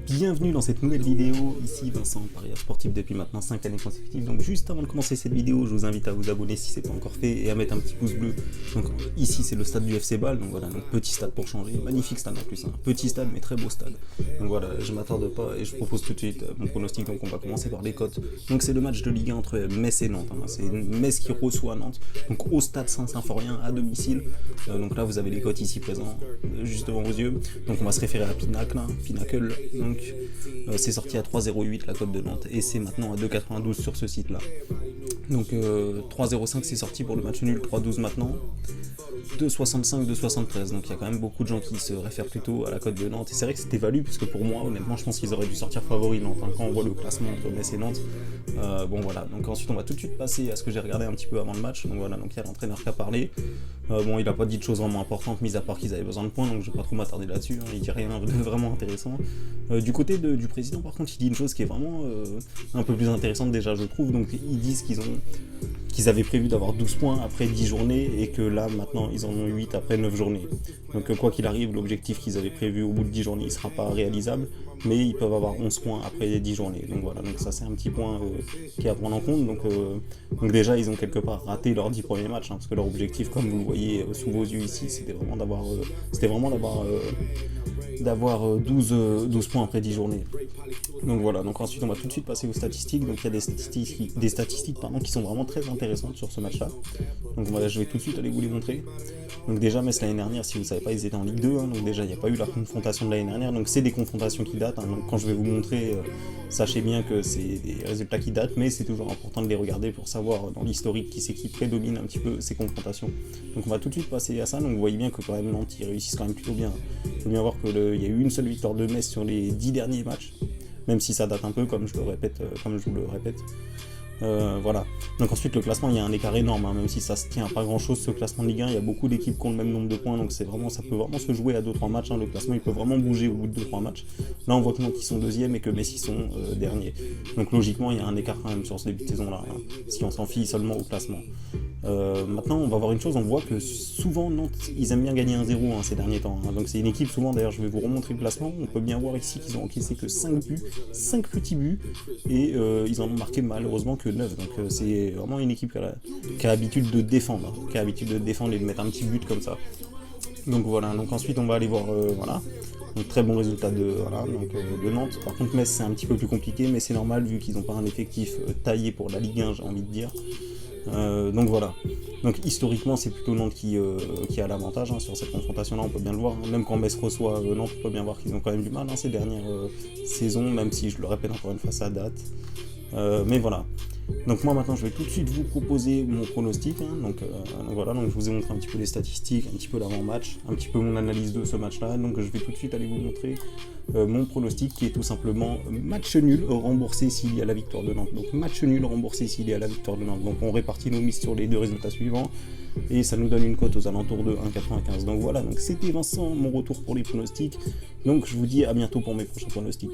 Bienvenue dans cette nouvelle vidéo, ici Vincent, parieur sportif depuis maintenant 5 années consécutives. Donc juste avant de commencer cette vidéo, je vous invite à vous abonner si ce n'est pas encore fait et à mettre un petit pouce bleu. Donc ici c'est le stade du FC Bâle, donc voilà, donc petit stade pour changer, magnifique stade en plus, hein. Petit stade mais très beau stade. Donc voilà, je m'attarde pas et je propose tout de suite mon pronostic, donc on va commencer par les cotes. Donc c'est le match de Ligue 1 entre Metz et Nantes, hein. C'est Metz qui reçoit Nantes, donc au stade Saint-Symphorien à domicile. Donc là vous avez les cotes ici présents, juste devant vos yeux. Donc on va se référer à Pinacle, hein. Pinacle, donc c'est sorti à 3,08 la cote de Nantes et c'est maintenant à 2,92 sur ce site là. Donc 3,05 c'est sorti pour le match nul, 3,12 maintenant, 2,65, 2,73. Donc il y a quand même beaucoup de gens qui se réfèrent plutôt à la cote de Nantes. Et c'est vrai que c'était valu parce que pour moi, honnêtement, je pense qu'ils auraient dû sortir favoris Nantes, hein, quand on voit le classement entre Metz et Nantes. Bon voilà, donc ensuite on va tout de suite passer à ce que j'ai regardé un petit peu avant le match. Donc voilà, donc il y a l'entraîneur qui a parlé. Bon, il n'a pas dit de choses vraiment importantes, mis à part qu'ils avaient besoin de points, donc je vais pas trop m'attarder là-dessus, hein, il dit rien de vraiment intéressant. Du côté du président, par contre, il dit une chose qui est vraiment un peu plus intéressante déjà, je trouve. Donc ils disent qu'ils avaient prévu d'avoir 12 points après 10 journées et que là maintenant ils en ont 8 après 9 journées. Donc quoi qu'il arrive, l'objectif qu'ils avaient prévu au bout de 10 journées il ne sera pas réalisable, mais ils peuvent avoir 11 points après les 10 journées. Donc voilà, donc ça c'est un petit point qui est à prendre en compte. Donc déjà ils ont quelque part raté leurs 10 premiers matchs, hein, parce que leur objectif, comme vous le voyez sous vos yeux ici, c'était vraiment d'avoir 12 points après 10 journées. Donc voilà, donc ensuite on va tout de suite passer aux statistiques. Donc il y a des statistiques qui sont vraiment très intéressantes sur ce match là. Donc voilà, je vais tout de suite aller vous les montrer. Donc déjà Metz l'année dernière, si vous ne savez pas, ils étaient en Ligue 2, hein, donc déjà il n'y a pas eu la confrontation de l'année dernière, donc c'est des confrontations qui datent, hein, donc quand je vais vous montrer, sachez bien que c'est des résultats qui datent, mais c'est toujours important de les regarder pour savoir dans l'historique qui c'est qui prédomine un petit peu ces confrontations. Donc on va tout de suite passer à ça. Donc vous voyez bien que quand même Nantes ils réussissent quand même plutôt bien. Il faut bien voir qu'il y a eu une seule victoire de Metz sur les 10 derniers matchs, même si ça date un peu, comme je vous le répète. Voilà. Donc ensuite le classement, il y a un écart énorme, hein, même si ça se tient à pas grand chose ce classement de Ligue 1, il y a beaucoup d'équipes qui ont le même nombre de points, donc ça peut vraiment se jouer à 2-3 matchs, hein. Le classement il peut vraiment bouger au bout de 2-3 matchs. Là on voit que Nantes ils sont deuxième et que Metz ils sont derniers. Donc logiquement il y a un écart quand même sur ce début de saison là, hein, si on s'en fie seulement au classement. Maintenant on va voir une chose, on voit que souvent Nantes ils aiment bien gagner 1-0, hein, ces derniers temps, hein. Donc c'est une équipe souvent, d'ailleurs je vais vous remontrer le classement, on peut bien voir ici qu'ils ont encaissé que 5 buts, 5 petits buts, et ils en ont marqué malheureusement que 9, donc c'est vraiment une équipe qui a l'habitude de défendre, et de mettre un petit but comme ça. Donc voilà, donc ensuite on va aller voir, voilà, donc très bon résultat de Nantes. Par contre Metz c'est un petit peu plus compliqué, mais c'est normal vu qu'ils n'ont pas un effectif taillé pour la Ligue 1, j'ai envie de dire. Donc voilà, donc historiquement c'est plutôt Nantes qui a l'avantage, hein, sur cette confrontation là, on peut bien le voir, hein. Même quand Metz reçoit Nantes, on peut bien voir qu'ils ont quand même du mal, hein, ces dernières saisons, même si je le répète encore une fois ça date. Mais voilà, donc moi maintenant je vais tout de suite vous proposer mon pronostic, hein. Donc voilà, donc je vous ai montré un petit peu les statistiques, un petit peu l'avant-match, un petit peu mon analyse de ce match là, donc je vais tout de suite aller vous montrer mon pronostic qui est tout simplement match nul remboursé s'il y a la victoire de Nantes. Donc match nul remboursé s'il y a la victoire de Nantes, donc on répartit nos mises sur les deux résultats suivants et ça nous donne une cote aux alentours de 1,95. Donc voilà, donc c'était Vincent, mon retour pour les pronostics, donc je vous dis à bientôt pour mes prochains pronostics.